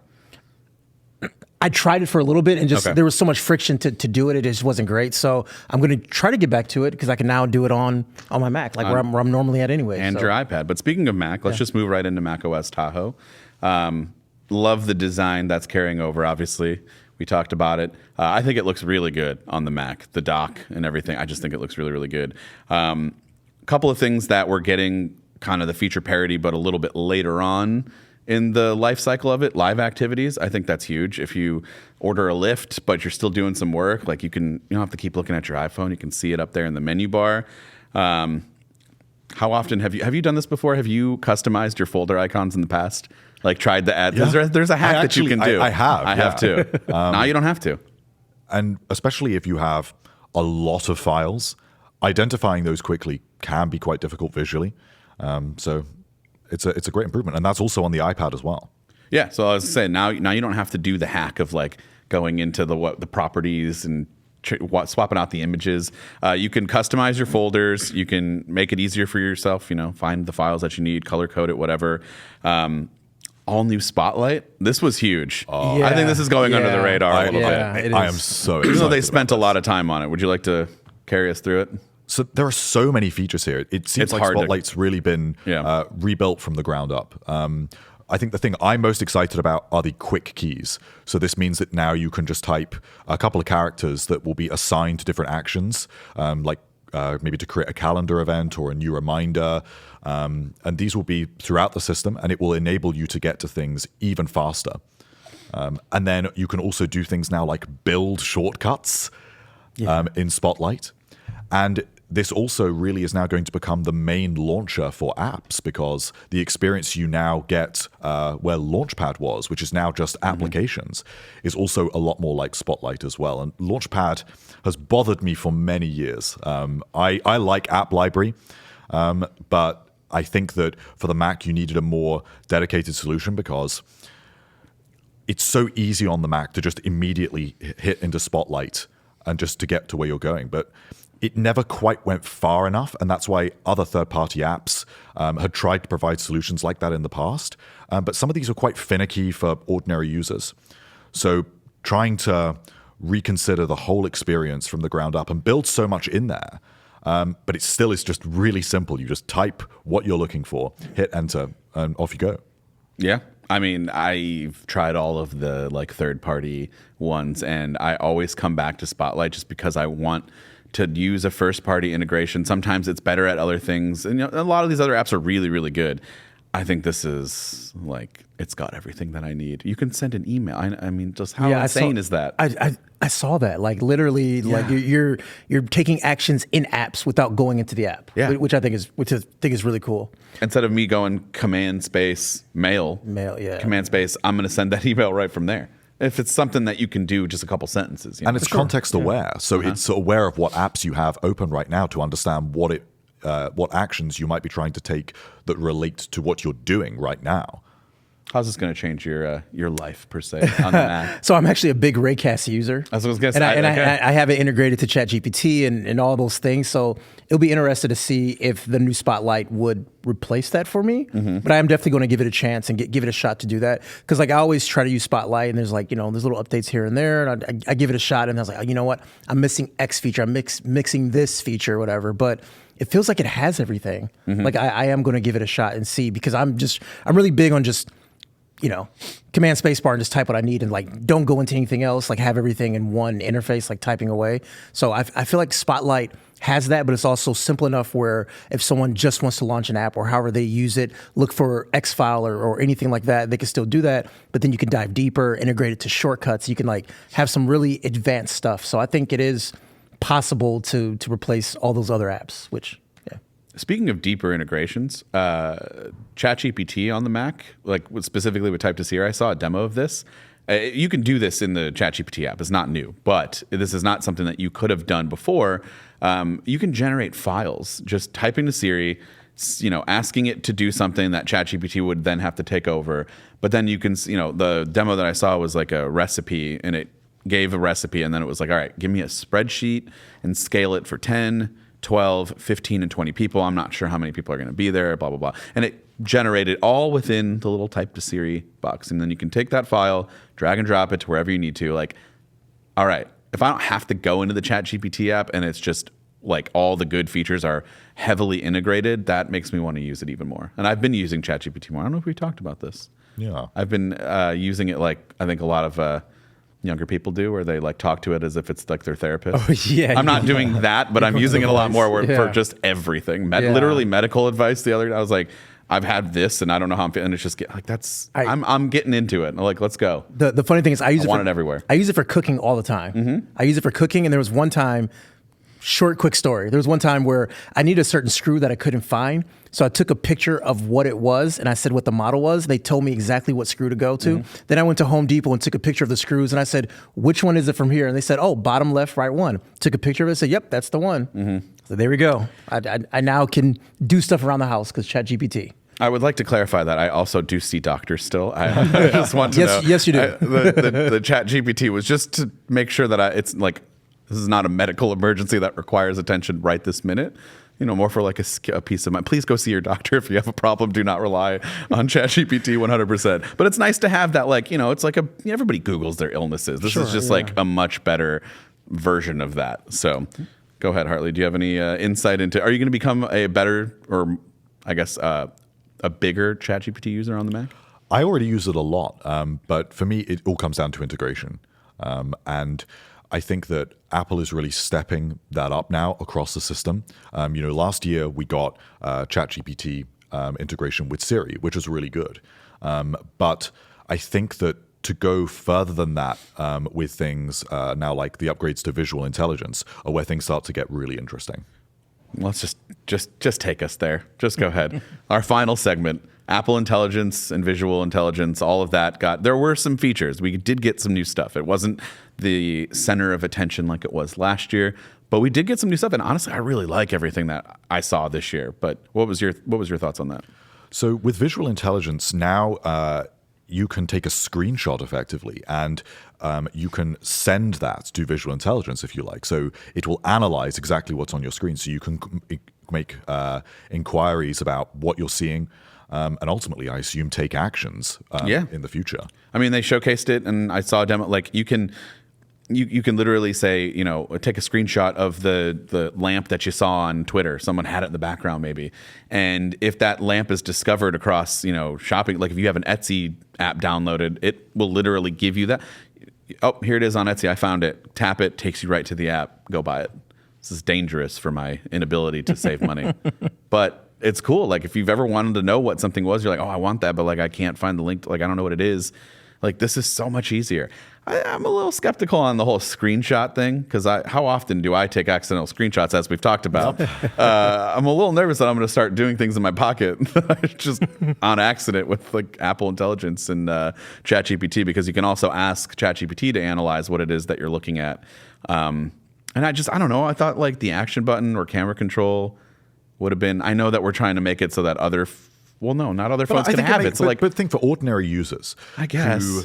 I tried it for a little bit and just there was so much friction to do it. It just wasn't great. So I'm going to try to get back to it because I can now do it on my Mac, like where I'm normally at anyway. And your iPad. But speaking of Mac, let's just move right into macOS Tahoe. Love the design that's carrying over, obviously. We talked about it. I think it looks really good on the Mac, the dock and everything. I just think it looks really, really good. A couple of things that we're getting kind of the feature parity, but a little bit later on in the life cycle of it, live activities. I think that's huge. If you order a lift, but you're still doing some work, like you don't have to keep looking at your iPhone. You can see it up there in the menu bar. How often have you done this before? Have you customized your folder icons in the past? Like tried to add, there's a hack that you can do. I have too. Now you don't have to. And especially if you have a lot of files, identifying those quickly can be quite difficult visually. So it's a great improvement. And that's also on the iPad as well. Yeah. So I was saying now you don't have to do the hack of like going into the properties and swapping out the images. You can customize your folders. You can make it easier for yourself, find the files that you need, color code it, whatever. All new Spotlight. This was huge. I think this is going under the radar a little bit. I am so excited. Even though they spent a lot of time on it. Would you like to carry us through it? So there are so many features here. It seems like Spotlight's really been rebuilt from the ground up. I think the thing I'm most excited about are the quick keys. So this means that now you can just type a couple of characters that will be assigned to different actions, like maybe to create a calendar event or a new reminder. And these will be throughout the system, and it will enable you to get to things even faster. And then you can also do things now like build shortcuts in Spotlight. And this also really is now going to become the main launcher for apps, because the experience you now get where Launchpad was, which is now just applications, is also a lot more like Spotlight as well. And Launchpad has bothered me for many years. I like App Library, but I think that for the Mac, you needed a more dedicated solution, because it's so easy on the Mac to just immediately hit into Spotlight and just to get to where you're going. But it never quite went far enough, and that's why other third-party apps had tried to provide solutions like that in the past. But some of these are quite finicky for ordinary users. So trying to reconsider the whole experience from the ground up and build so much in there, but it still is just really simple. You just type what you're looking for, hit enter, and off you go. Yeah. I mean, I've tried all of the like third-party ones, and I always come back to Spotlight just because I want to use a first-party integration. Sometimes it's better at other things, and a lot of these other apps are really, really good. I think this is like, it's got everything that I need. You can send an email. I mean, just how insane is that? I saw that. Like literally, like you're taking actions in apps without going into the app. Yeah. which I think is really cool. Instead of me going command space mail, command space, I'm going to send that email right from there. If it's something that you can do just a couple sentences. And it's context aware. So it's aware of what apps you have open right now to understand what actions you might be trying to take that relate to what you're doing right now. How's this going to change your life, per se, on the Mac? So I'm actually a big Raycast user. That's what I was going to say. I have it integrated to ChatGPT and all those things. So it'll be interesting to see if the new Spotlight would replace that for me. But I am definitely going to give it a chance and give it a shot to do that. Because like I always try to use Spotlight, and there's like, there's little updates here and there. And I give it a shot, and I was like, you know what? I'm missing X feature. I'm mixing this feature or whatever. But it feels like it has everything. Like I am going to give it a shot and see, because I'm really big on just, command space bar and just type what I need and like don't go into anything else, like have everything in one interface, like typing away. So I feel like Spotlight has that, but it's also simple enough where if someone just wants to launch an app or however they use it, look for X file or anything like that, they can still do that. But then you can dive deeper, integrate it to shortcuts. You can like have some really advanced stuff. So I think it is possible to replace all those other apps, which Speaking of deeper integrations, ChatGPT on the Mac, like specifically with Type to Siri, I saw a demo of this. You can do this in the ChatGPT app. It's not new, but this is not something that you could have done before. You can generate files just typing to Siri, asking it to do something that ChatGPT would then have to take over. But then you can, the demo that I saw was like a recipe, and it gave a recipe, and then it was like, all right, give me a spreadsheet and scale it for 10, 12, 15, and 20 people. I'm not sure how many people are going to be there, blah, blah, blah. And it generated all within the little Type to Siri box. And then you can take that file, drag and drop it to wherever you need to. Like, all right, if I don't have to go into the ChatGPT app and it's just like all the good features are heavily integrated, that makes me want to use it even more. And I've been using ChatGPT more. I don't know if we talked about this. Yeah. I've been using it like I think a lot of younger people do, where they like talk to it as if it's like their therapist. Oh, yeah. I'm not doing that, but I'm using it a lot more for just everything. Literally medical advice. The other day I was like, I've had this and I don't know how I'm feeling. It's just I'm getting into it. I'm like, let's go. The funny thing is I want it everywhere. I use it for cooking all the time. I use it for cooking, and there was one time, quick story. There was one time where I needed a certain screw that I couldn't find. So I took a picture of what it was, and I said what the model was. They told me exactly what screw to go to. Then I went to Home Depot and took a picture of the screws, and I said, which one is it from here? And they said, oh, bottom left, right one. Took a picture of it, said, yep, that's the one. So there we go. I now can do stuff around the house because ChatGPT. I would like to clarify that I also do see doctors still. I just want to know. Yes, you do. The ChatGPT was just to make sure that it's like, this is not a medical emergency that requires attention right this minute. More for like a peace of mind. Please go see your doctor if you have a problem. Do not rely on ChatGPT 100%. But it's nice to have that, like, it's like everybody Googles their illnesses. This is just like a much better version of that. So go ahead, Hartley. Do you have any insight into, are you going to become a better, or I guess a bigger ChatGPT user on the Mac? I already use it a lot. But for me, it all comes down to integration. And I think that Apple is really stepping that up now across the system. Last year we got ChatGPT integration with Siri, which was really good. But I think that to go further than that with things now like the upgrades to visual intelligence are where things start to get really interesting. Let's just take us there. Just go ahead. Our final segment, Apple Intelligence and visual intelligence, all of that there were some features. We did get some new stuff. It wasn't the center of attention like it was last year, but we did get some new stuff. And honestly, I really like everything that I saw this year. But what was your thoughts on that? So with visual intelligence now, you can take a screenshot effectively, and you can send that to visual intelligence if you like. So it will analyze exactly what's on your screen. So you can make inquiries about what you're seeing, and ultimately, I assume, take actions in the future. I mean, they showcased it, and I saw a demo. Like you can literally say, take a screenshot of the lamp that you saw on Twitter. Someone had it in the background maybe. And if that lamp is discovered across, shopping, like if you have an Etsy app downloaded, it will literally give you that. Oh, here it is on Etsy. I found it. Tap it, takes you right to the app. Go buy it. This is dangerous for my inability to save money. But it's cool. Like if you've ever wanted to know what something was, you're like, oh, I want that, but like I can't find the link. Like I don't know what it is. Like this is so much easier. I'm a little skeptical on the whole screenshot thing because how often do I take accidental screenshots, as we've talked about? I'm a little nervous that I'm going to start doing things in my pocket just on accident with like Apple Intelligence and ChatGPT, because you can also ask ChatGPT to analyze what it is that you're looking at. And I don't know. I thought like the action button or camera control would have been. I know that we're trying to make it so that not other phones can have it. So but think for ordinary users, I guess, who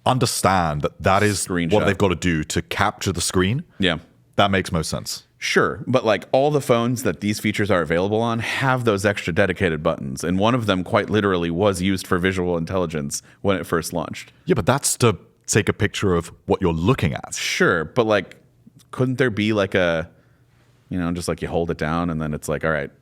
understand that is Screenshot. what they've got to do to capture the screen. Yeah, that makes most sense. Sure, but like all the phones that these features are available on have those extra dedicated buttons, and one of them quite literally was used for visual intelligence when it first launched. Yeah, but that's to take a picture of what you're looking at. Sure, but like, couldn't there be like a, just like you hold it down and then it's like, all right,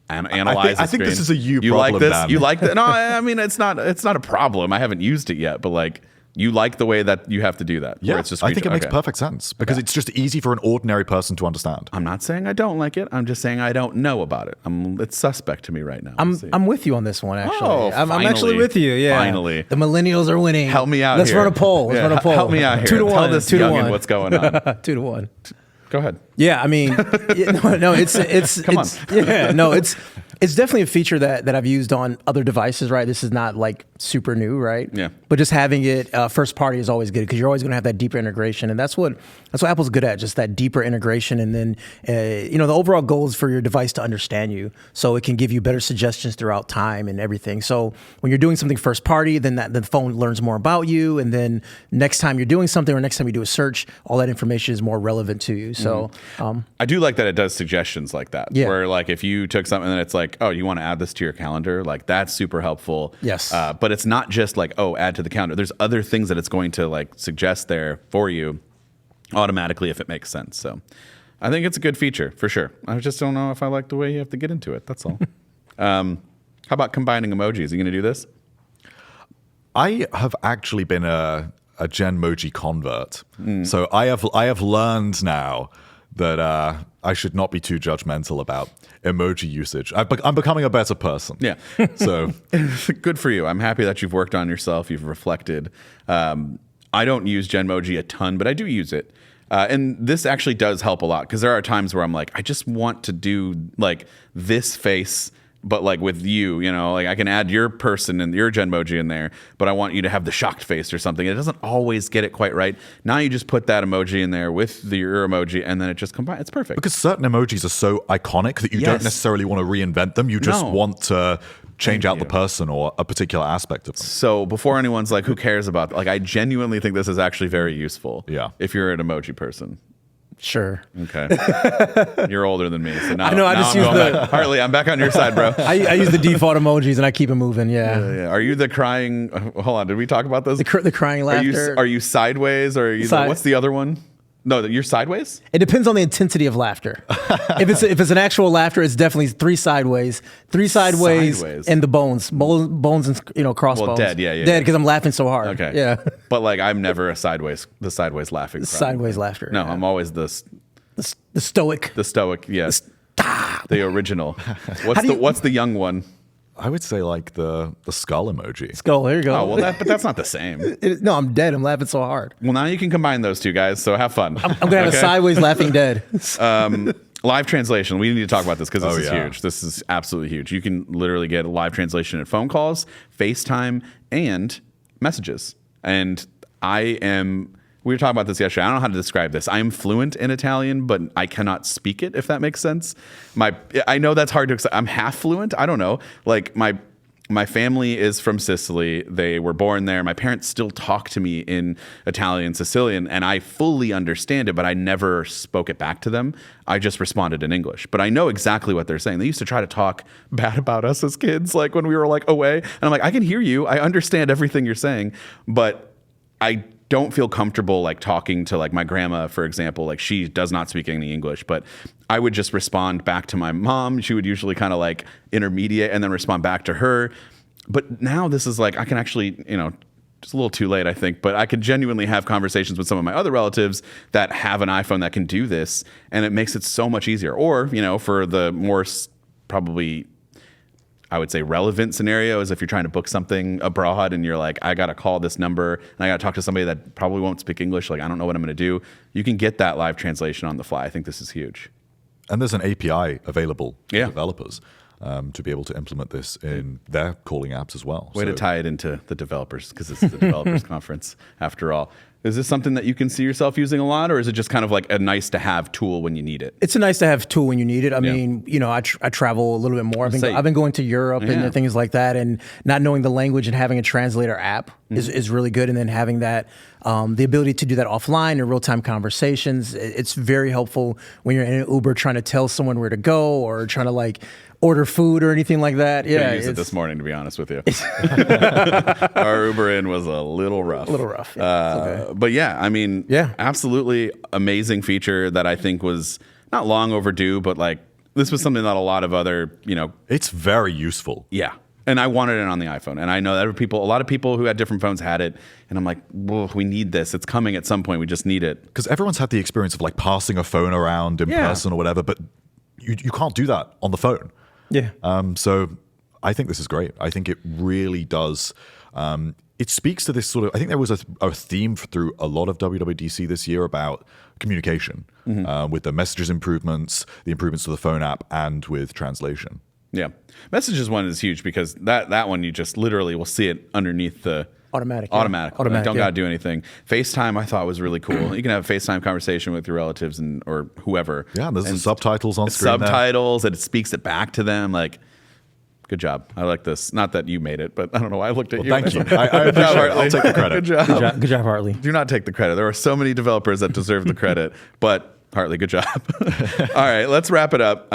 analyze. I think this is a you problem. Like this? Man. You like that? No, I mean it's not a problem. I haven't used it yet, but like. You like the way that you have to do that? Yeah, it's just I think it makes perfect sense because it's just easy for an ordinary person to understand. I'm not saying I don't like it. I'm just saying I don't know about it. It's suspect to me right now. I'm with you on this one, actually. Oh, I'm actually with you. Yeah, finally. The millennials are winning. Help me out. Let's here. run a poll. Let's run a poll. Help me out here. 2 to 1. Tell this 2 to youngin' 1. what's going on. 2-1. Go ahead. Yeah, I mean, it's Come on. Yeah, no, it's definitely a feature that I've used on other devices, right? This is not like super new, right? Yeah. But just having it first party is always good because you're always going to have that deeper integration, and that's what Apple's good at, just that deeper integration. And then the overall goal is for your device to understand you, so it can give you better suggestions throughout time and everything. So when you're doing something first party, then the phone learns more about you, and then next time you're doing something or next time you do a search, all that information is more relevant to you. So I do like that it does suggestions like that. Yeah. Where like if you took something and it's like, oh, you want to add this to your calendar, like that's super helpful. Yes. But it's not just like, oh, add to the calendar. There's other things that it's going to like suggest there for you automatically if it makes sense. So I think it's a good feature for sure. I just don't know if I like the way you have to get into it. That's all. How about combining emojis? Are you going to do this? I have actually been a Genmoji convert. So I have learned now that I should not be too judgmental about emoji usage. I'm becoming a better person. Yeah. So good for you. I'm happy that you've worked on yourself. You've reflected. I don't use Genmoji a ton, but I do use it. And this actually does help a lot because there are times where I'm like, I just want to do like this face, but like with you, like I can add your person and your Genmoji in there, but I want you to have the shocked face or something. It doesn't always get it quite right. Now you just put that emoji in there with your emoji and then it just combines. It's perfect. Because certain emojis are so iconic that you don't necessarily want to reinvent them. You just want to change out the person or a particular aspect of them. So before anyone's like, who cares about, like, I genuinely think this is actually very useful. Yeah. If you're an emoji person. Sure. Okay. You're older than me, so now I know. I just use Harley, I'm back on your side, bro. I use the default emojis and I keep it moving. Yeah. Are you the crying? Hold on. Did we talk about this? The crying laughter. Are you sideways or are you? What's the other one? No, you're sideways. It depends on the intensity of laughter. if it's an actual laughter, it's definitely three sideways, and the bones and crossbones. Well, dead. Yeah. Dead because I'm laughing so hard. Okay. Yeah. But like I'm never the sideways laughing. Problem. Sideways laughter. No, yeah. I'm always the stoic. stoic. Yes, the original. What's the young one? I would say like the skull emoji. Skull. There you go. Oh well, but that's not the same. No, I'm dead. I'm laughing so hard. Well, now you can combine those two guys. So have fun. I'm gonna have a sideways laughing dead. Live translation. We need to talk about this because this is yeah. huge. This is absolutely huge. You can literally get a live translation in phone calls, FaceTime, and messages. And we were talking about this yesterday. I don't know how to describe this. I am fluent in Italian, but I cannot speak it, if that makes sense. I know that's hard to accept. I'm half fluent. I don't know. Like my family is from Sicily. They were born there. My parents still talk to me in Italian, Sicilian, and I fully understand it, but I never spoke it back to them. I just responded in English. But I know exactly what they're saying. They used to try to talk bad about us as kids, like when we were like away. And I'm like, I can hear you. I understand everything you're saying, but I don't feel comfortable like talking to like my grandma, for example. Like she does not speak any English, but I would just respond back to my mom. She would usually kind of like intermediate and then respond back to her. But now this is like I can actually, just a little too late, I think, but I could genuinely have conversations with some of my other relatives that have an iPhone that can do this, and it makes it so much easier. Or, for the more probably, I would say, relevant scenario is if you're trying to book something abroad and you're like, I got to call this number and I got to talk to somebody that probably won't speak English. Like, I don't know what I'm going to do. You can get that live translation on the fly. I think this is huge. And there's an API available to Yeah. developers to be able to implement this in their calling apps as well. Way to tie it into the developers, because it's the developers conference after all. Is this something that you can see yourself using a lot, or is it just kind of like a nice to have tool when you need it? It's a nice to have tool when you need it. I mean, I travel a little bit more. I've been going to Europe and things like that, and not knowing the language and having a translator app is really good. And then having that, the ability to do that offline in real-time conversations, it's very helpful when you're in an Uber trying to tell someone where to go or trying to like order food or anything like that. Yeah, I used it this morning, to be honest with you. Our Uber in was a little rough. Yeah, okay. But yeah, I mean, absolutely amazing feature that I think was not long overdue, but like this was something that a lot of other, It's very useful. Yeah. And I wanted it on the iPhone. And I know that a lot of people who had different phones had it. And I'm like, well, we need this. It's coming at some point. We just need it. Because everyone's had the experience of like passing a phone around in person or whatever, but you can't do that on the phone. Yeah. So I think this is great. I think it really does. It speaks to this sort of, I think there was a theme through a lot of WWDC this year about communication with the messages improvements, the improvements to the phone app, and with translation. Yeah. Messages one is huge because that one you just literally will see it underneath the automatic. Like, don't gotta do anything. FaceTime I thought was really cool. You can have a FaceTime conversation with your relatives or whoever. Yeah, there's subtitles on screen. Subtitles, and it speaks it back to them. Like, good job. I like this. Not that you made it, but I don't know why I looked at you. Thank you. I appreciate it. I'll take the credit. Good job. Good job, Hartley. Do not take the credit. There are so many developers that deserve the credit, but Hartley, good job. All right, let's wrap it up.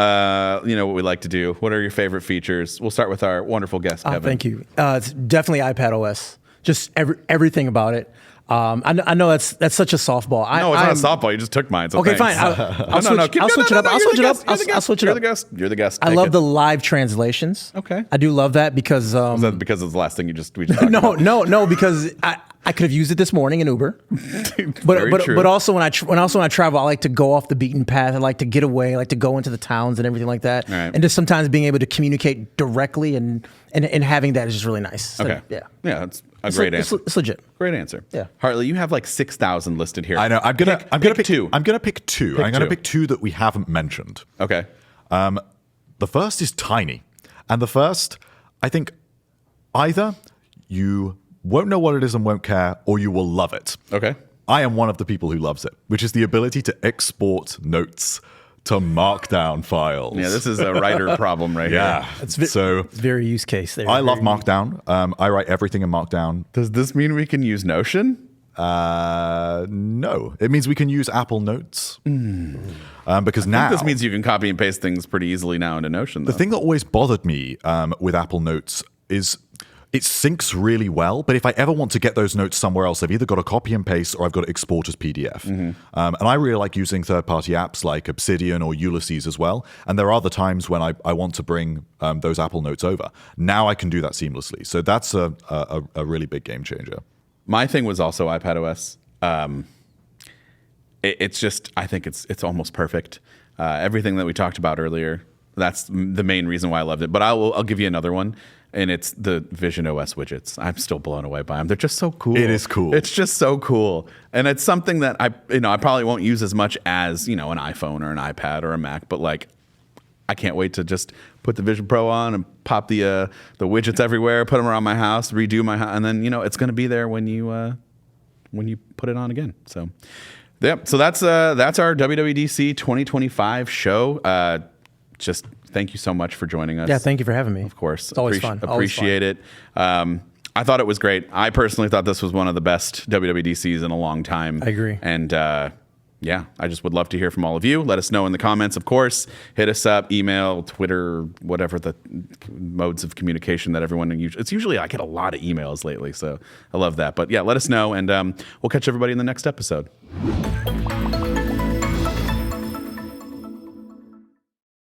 You know what we like to do. What are your favorite features? We'll start with our wonderful guest, Kevin. Thank you. It's definitely iPadOS. Just everything about it. I know that's such a softball. No, it's not a softball. You just took mine. So okay, thanks. fine. I'll switch it up. I'll switch it up. You're the guest. I love the live translations. Okay. I do love that because. Was that because it's the last thing we just talked about? No, because I could have used it this morning in Uber. But also when I travel, I like to go off the beaten path. I like to get away. I like to go into the towns and everything like that. Right. And just sometimes being able to communicate directly and having that is just really nice. So, okay. Yeah. Yeah, that's a great answer. It's legit. Great answer. Yeah. Hartley, you have like 6,000 listed here. I know. I'm gonna pick two. I'm gonna pick two. I'm gonna pick two that we haven't mentioned. Okay. The first is tiny, and the first, I think, either you won't know what it is and won't care, or you will love it. Okay. I am one of the people who loves it, which is the ability to export notes to Markdown files. Yeah, this is a writer problem right here. It's very use case there. I love Markdown. I write everything in Markdown. Does this mean we can use Notion? No. It means we can use Apple Notes. Because now... This means you can copy and paste things pretty easily now into Notion, though. The thing that always bothered me with Apple Notes is it syncs really well, but if I ever want to get those notes somewhere else, I've either got to copy and paste or I've got to export as PDF. And I really like using third-party apps like Obsidian or Ulysses as well. And there are other times when I want to bring those Apple Notes over. Now I can do that seamlessly. So that's a really big game changer. My thing was also iPadOS. It's just, I think it's almost perfect. Everything that we talked about earlier, that's the main reason why I loved it. But I'll give you another one, and it's the visionOS widgets. I'm still blown away by them. They're just so cool. It is cool. It's just so cool, and it's something that I probably won't use as much as an iPhone or an iPad or a Mac, but like, I can't wait to just put the Vision Pro on and pop the widgets everywhere, put them around my house, redo my house, and then it's going to be there when you put it on again. So. Yep. So that's our WWDC 2025 show. Just thank you so much for joining us. Yeah, thank you for having me. Of course. It's always fun. Appreciate it. I thought it was great. I personally thought this was one of the best WWDCs in a long time. I agree. And yeah, I just would love to hear from all of you. Let us know in the comments, of course. Hit us up, email, Twitter, whatever the modes of communication that everyone usually. It's usually, I get a lot of emails lately, so I love that. But yeah, let us know, and we'll catch everybody in the next episode.